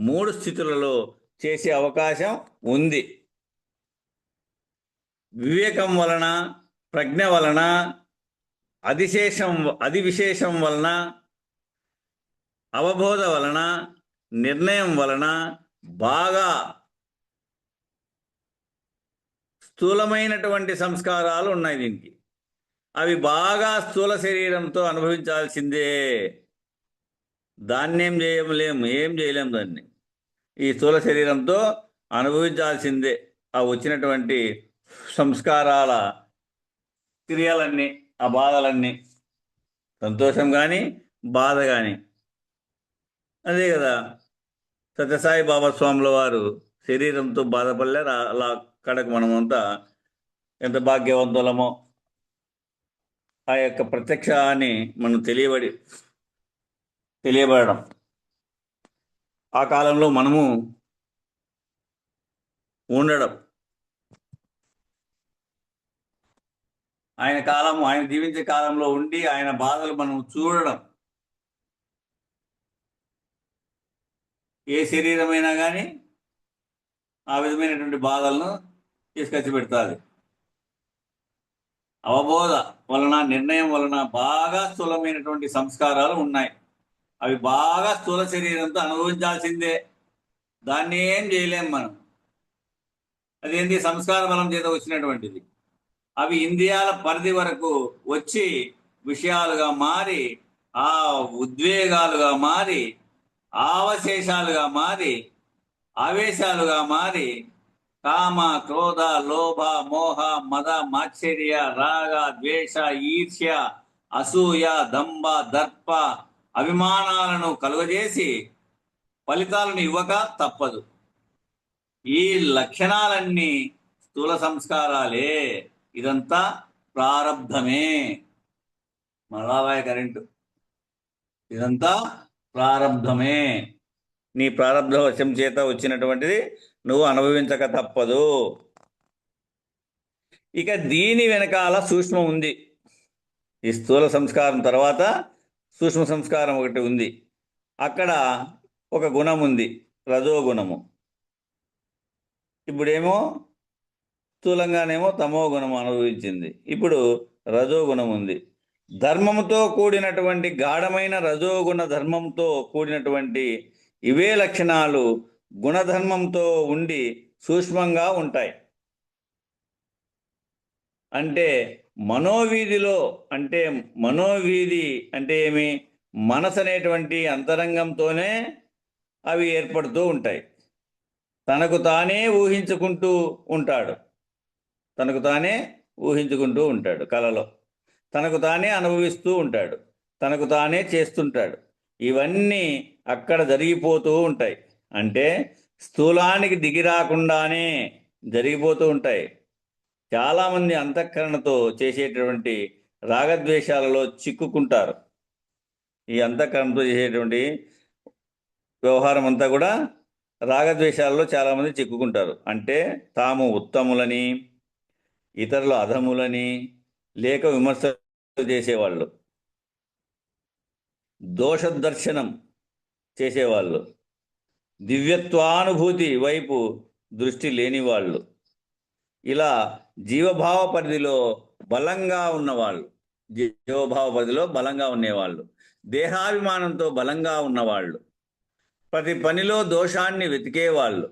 3 స్థితులలో చేసే అవకాశం ఉంది. వివేకం వలన, ప్రజ్ఞ వలన, అధివిశేషం వలన, అవబోధ వలన, నిర్ణయం వలన బాగా స్థూలమైనటువంటి సంస్కారాలు ఉన్నాయి దీనికి. అవి బాగా స్థూల శరీరంతో అనుభవించాల్సిందే. దాన్నేం ఏం చేయలేం దాన్ని. ఈ స్థూల శరీరంతో అనుభవించాల్సిందే ఆ వచ్చినటువంటి సంస్కారాల క్రియలన్నీ, ఆ బాధలన్నీ, సంతోషం కానీ బాధ కానీ. అదే కదా సత్యసాయి బాబా స్వాముల వారు శరీరంతో బాధపడలేరు. అలా అక్కడికి మనమంతా ఎంత భాగ్యవంతులమో ఆ యొక్క ప్రత్యక్షాన్ని మనం తెలియబడడం. ఆ కాలంలో మనము ఉండడం, ఆయన జీవించే కాలంలో ఉండి ఆయన బాధలు మనం చూడడం. ఏ శరీరమైనా కానీ ఆ విధమైనటువంటి బాధలను తీసుకొచ్చి పెడతాది. అవబోధ వలన, నిర్ణయం వలన బాగా స్థూలమైనటువంటి సంస్కారాలు ఉన్నాయి. అవి బాగా స్థూల శరీరంతో అనుభవించాల్సిందే. దాన్ని ఏం చేయలేం మనం. అదేంటి? సంస్కార బలం చేత వచ్చినటువంటిది. అవి ఇంద్రియాల పరిధి వరకు వచ్చి విషయాలుగా మారి, ఆ ఉద్వేగాలుగా మారి, ఆవశేషాలుగా మారి, ఆవేశాలుగా మారి, కామ, క్రోధ, లోభ, మోహ, మద, మాత్సర్య, రాగ, ద్వేష, ఈర్ష్య, అసూయ, దంభ, దర్ప, అభిమానాలను కలుగజేసి ఫలితాలను ఇవ్వక తప్పదు. ఈ లక్షణాలన్నీ స్థూల సంస్కారాలే. ఇదంతా ప్రారబ్ధమే. మళ్ళావాయ కరెంటు. ఇదంతా ప్రారబ్ధమే. నీ ప్రారబ్ధ వశం చేత వచ్చినటువంటిది నువ్వు అనుభవించక తప్పదు. ఇక దీని వెనకాల సూక్ష్మం ఉంది. ఈ స్థూల సంస్కారం తర్వాత సూక్ష్మ సంస్కారం ఒకటి ఉంది. అక్కడ ఒక గుణం ఉంది, రజోగుణము. ఇప్పుడేమో స్థూలంగానేమో తమో గుణం అనుభవించింది. ఇప్పుడు రజోగుణం ఉంది. ధర్మంతో కూడినటువంటి గాఢమైన రజోగుణ ధర్మంతో కూడినటువంటి ఇవే లక్షణాలు గుణధర్మంతో ఉండి సూక్ష్మంగా ఉంటాయి. అంటే మనోవీధిలో, అంటే మనోవీధి అంటే ఏమి? మనసు అనేటువంటి అంతరంగంతోనే అవి ఏర్పడుతూ ఉంటాయి. తనకు తానే ఊహించుకుంటూ ఉంటాడు. కలలో తనకు తానే అనుభవిస్తూ ఉంటాడు. తనకు తానే చేస్తుంటాడు. ఇవన్నీ అక్కడ జరిగిపోతూ ఉంటాయి. అంటే స్థూలానికి దిగిరాకుండానే జరిగిపోతూ ఉంటాయి. చాలామంది అంతఃకరణతో చేసేటటువంటి రాగద్వేషాలలో చిక్కుకుంటారు. ఈ అంతఃకరణతో చేసేటువంటి వ్యవహారం అంతా కూడా రాగద్వేషాలలో చాలామంది చిక్కుకుంటారు. అంటే తాము ఉత్తములని, ఇతరుల అధములని లేక విమర్శలు చేసేవాళ్ళు, దోషదర్శనం చేసేవాళ్ళు, దివ్యత్వానుభూతి వైపు దృష్టి లేనివాళ్ళు, ఇలా జీవభావ పరిధిలో బలంగా ఉండేవాళ్ళు, దేహాభిమానంతో బలంగా ఉన్నవాళ్ళు, ప్రతి పనిలో దోషాన్ని వెతికేవాళ్ళు,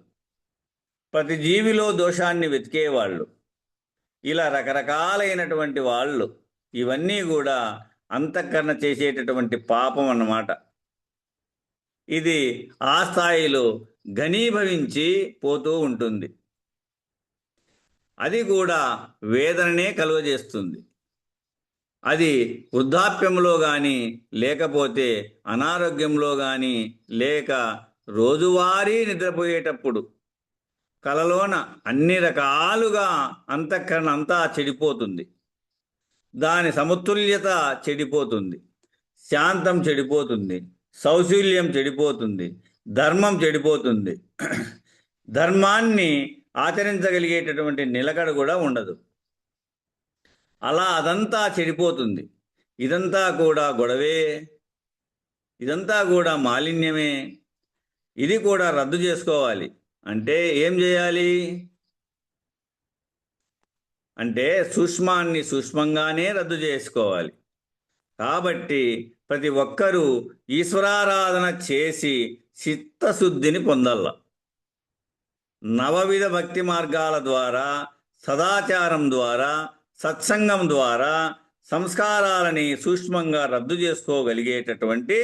ప్రతి జీవిలో దోషాన్ని వెతికేవాళ్ళు, ఇలా రకరకాలైనటువంటి వాళ్ళు. ఇవన్నీ కూడా అంతఃకరణ చేసేటటువంటి పాపం అన్నమాట. ఇది ఆ స్థాయిలో ఘనీభవించి పోతూ ఉంటుంది. అది కూడా వేదననే కలుగజేస్తుంది. అది వృద్ధాప్యంలో కానీ, లేకపోతే అనారోగ్యంలో కానీ, లేక రోజువారీ నిద్రపోయేటప్పుడు కలలోన అన్ని రకాలుగా అంతఃకరణ అంతా చెడిపోతుంది, దాని సమతుల్యత చెడిపోతుంది, శాంతం చెడిపోతుంది, సౌశీల్యం చెడిపోతుంది, ధర్మం చెడిపోతుంది, ధర్మాన్ని ఆచరించగలిగేటటువంటి నిలకడ కూడా ఉండదు. అలా అదంతా చెడిపోతుంది. ఇదంతా కూడా గొడవే, ఇదంతా కూడా మాలిన్యమే. ఇది కూడా రద్దు చేసుకోవాలి అంటే ఏం చేయాలి అంటే సూక్ష్మాన్ని సూక్ష్మంగానే రద్దు చేసుకోవాలి. కాబట్టి ప్రతి ఒక్కరూ ఈశ్వరారాధన చేసి చిత్తశుద్ధిని పొందాల. నవవిధ భక్తి మార్గాల ద్వారా, సదాచారం ద్వారా, సత్సంగం ద్వారా సంస్కారాలని సూక్ష్మంగా రద్దు చేసుకోగలిగేటటువంటి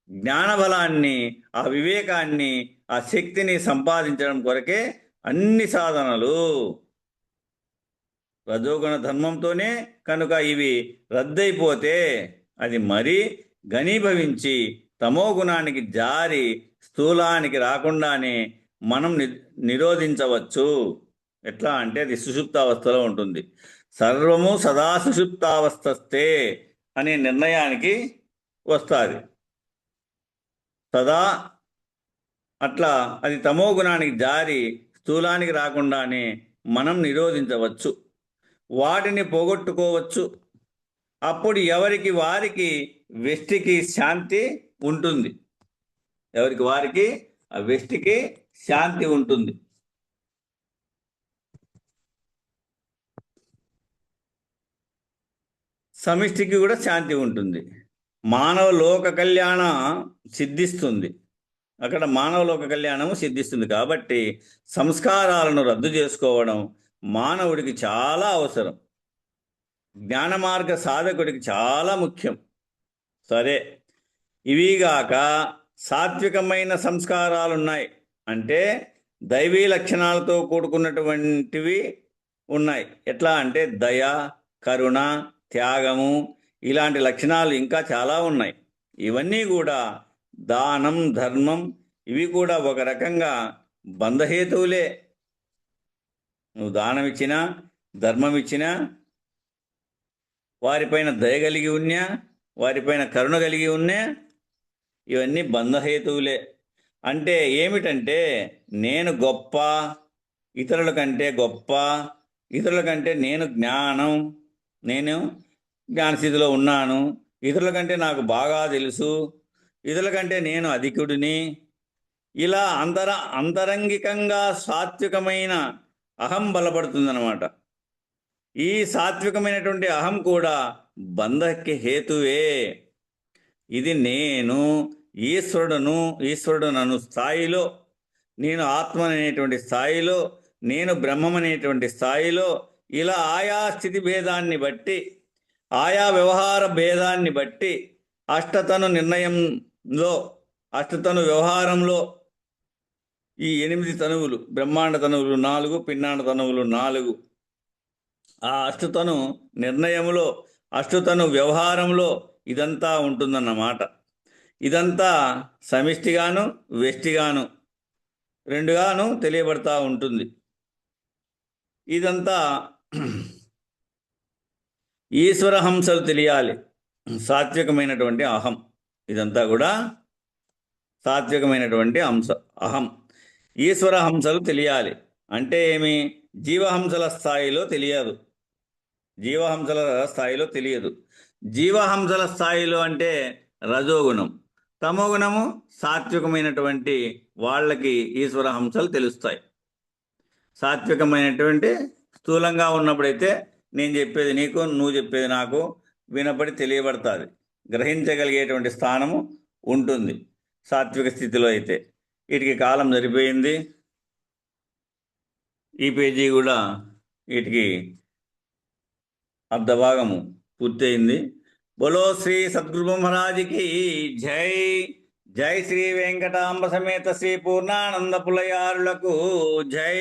జ్ఞానబలాన్ని, ఆ వివేకాన్ని, ఆ శక్తిని సంపాదించడం కొరకే అన్ని సాధనలు. రజోగుణ ధర్మంతోనే కనుక ఇవి రద్దయిపోతే అది మరీ ఘనీభవించి తమో గుణానికి జారి స్థూలానికి రాకుండానే మనం నిరోధించవచ్చు. ఎట్లా అంటే అది సుషుప్తావస్థలో ఉంటుంది. సర్వము సదా సుషుప్తావస్థస్తే అనే నిర్ణయానికి వస్తుంది. సదా అట్లా అది తమో గుణానికి జారి స్థూలానికి రాకుండానే మనం నిరోధించవచ్చు, వాటిని పోగొట్టుకోవచ్చు. అప్పుడు ఎవరికి వారికి వెష్టికి శాంతి ఉంటుంది, ఎవరికి వారికి ఆ వెష్టికి శాంతి ఉంటుంది. సమిష్టికి కూడా శాంతి ఉంటుంది. మానవ లోక కళ్యాణం సిద్ధిస్తుంది, అక్కడ మానవ లోక కళ్యాణము సిద్ధిస్తుంది. కాబట్టి సంస్కారాలను రద్దు చేసుకోవడం మానవుడికి చాలా అవసరం, జ్ఞాన మార్గ సాధకుడికి చాలా ముఖ్యం. సరే, ఇవిగాక సాత్వికమైన సంస్కారాలు ఉన్నాయి, అంటే దైవీ లక్షణాలతో కూడుకున్నటువంటివి ఉన్నాయి. ఎట్లా అంటే దయ, కరుణ, త్యాగము, ఇలాంటి లక్షణాలు ఇంకా చాలా ఉన్నాయి. ఇవన్నీ కూడా దానం, ధర్మం, ఇవి కూడా ఒక రకంగా బంధహేతువులే. నువ్వు దానం ఇచ్చినా, ధర్మం ఇచ్చినా, వారిపైన దయ కలిగి ఉన్నా, వారిపైన కరుణ కలిగి ఉన్నా, ఇవన్నీ బంధహేతువులే. అంటే ఏమిటంటే నేను గొప్ప, ఇతరుల కంటే గొప్ప, ఇతరుల కంటే నేను జ్ఞానస్థితిలో ఉన్నాను, ఇతరుల కంటే నాకు బాగా తెలుసు, ఇతరుల కంటే నేను అధికుడిని, ఇలా అంతరంగికంగా సాత్వికమైన అహం బలపడుతుందన్నమాట. ఈ సాత్వికమైనటువంటి అహం కూడా బంధకి హేతువే. ఇది నేను ఈశ్వరుడు నన్ను స్థాయిలో, నేను ఆత్మ అనేటువంటి స్థాయిలో, నేను బ్రహ్మం అనేటువంటి స్థాయిలో, ఇలా ఆయా స్థితి భేదాన్ని బట్టి, ఆయా వ్యవహార భేదాన్ని బట్టి అష్టతను నిర్ణయంలో, అష్టతను వ్యవహారంలో ఈ 8 తనువులు, బ్రహ్మాండ తనువులు 4, పిండాండ తనువులు 4, ఆ అష్టతను నిర్ణయంలో, అష్టతను వ్యవహారంలో ఇదంతా ఉంటుందన్నమాట. ఇదంతా సమిష్టిగాను వెష్టిగాను రెండుగాను తెలియబడతా ఉంటుంది. ఇదంతా ఈశ్వర హంసలు తెలియాలి, సాత్వికమైనటువంటి అహం. ఇదంతా కూడా సాత్వికమైనటువంటి అహం, ఈశ్వర హంసలు తెలియాలి. అంటే ఏమి? జీవహంసల స్థాయిలో తెలియదు, జీవహంసల స్థాయిలో తెలియదు. జీవహంసల స్థాయిలో అంటే రజోగుణం, తమోగుణము, సాత్వికమైనటువంటి వాళ్ళకి ఈశ్వర హంసలు తెలుస్తాయి. సాత్వికమైనటువంటి స్థూలంగా ఉన్నప్పుడైతే నేను చెప్పేది నీకు, నువ్వు చెప్పేది నాకు వినపడి తెలియబడుతుంది, గ్రహించగలిగేటువంటి స్థానము ఉంటుంది సాత్విక స్థితిలో అయితే. వీటికి కాలం సరిపోయింది, ఈ పేజీ కూడా వీటికి అర్ధభాగము పూర్తయింది. బోలో శ్రీ సద్గురు మహారాజుకి జై. జై శ్రీ వెంకటాంబ సమేత శ్రీ పూర్ణానంద పులయారులకు జై.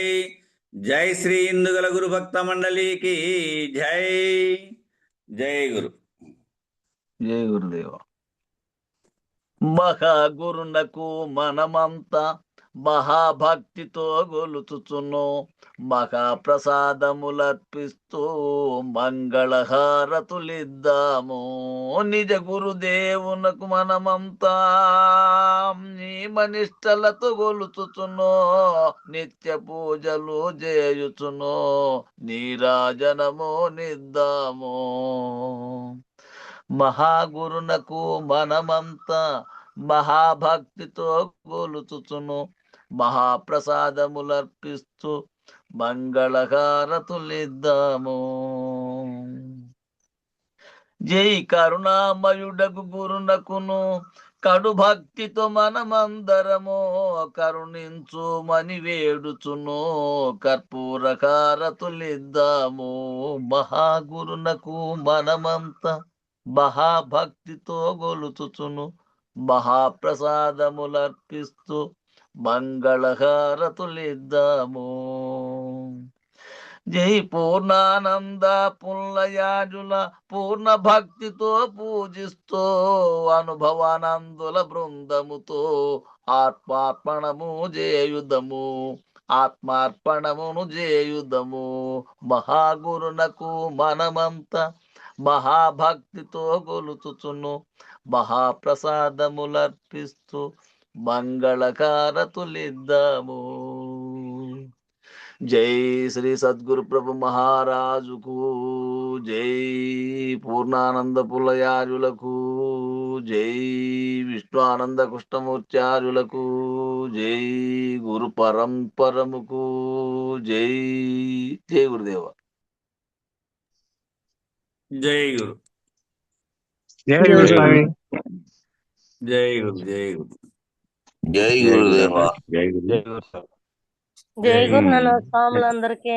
జై శ్రీ ఇందుగల గురు భక్త మండలికి జై. జై గురు. జై గురుదేవ. మహాగురునకు మనమంతా మహాభక్తితో గొలుచుచును మహాప్రసాదములర్పిస్తూ మంగళహారతులిద్దాము. నిజ గురుదేవునకు మనమంతా నియమనిష్టలతో గొలుచుచును నిత్య పూజలు చేయుచును నీరాజనము నిద్దాము. మహాగురునకు మనమంతా మహాభక్తితో గొలుచుచును మహాప్రసాదములర్పిస్తూ మంగళహారతులిద్దాము. జై కరుణామయుడగు గురునకును కడు భక్తితో మనమందరము కరుణించుమని వేడుచును కర్పూరకారతులిద్దాము. మహాగురునకు మనమంతా మహాభక్తితో గొలుచుచును మహాప్రసాదములర్పిస్తూ మంగళహారతులిద్దాము. జై పూర్ణానంద పుల్లయాజుల పూర్ణ భక్తితో పూజిస్తూ అనుభవానందుల బృందముతో ఆత్మార్పణము చేయుదము ఆత్మార్పణమును చేయుదము. మహాగురునకు మనమంతా మహాభక్తితో గొలుచుచును మహాప్రసాదములర్పిస్తూ మంగళకారతులిద్దాము. జై శ్రీ సద్గురు ప్రభు మహారాజుకు జై. పూర్ణానంద పులయారులకు జై. విష్ణు ఆనంద కృష్ణమూర్త్యారులకు జై. గురు పరంపరముకు జై. జై గురుదేవ. జై గురు. జై గురు స్వామి. జై గురు. జై గురు. జై గురుదేవ. జై గురు. జై గురు నాన్న స్వాములందరికీ.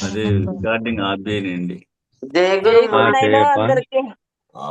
అదే రికార్డింగ్ ఆపేయండి. జై గురు అందరికీ మా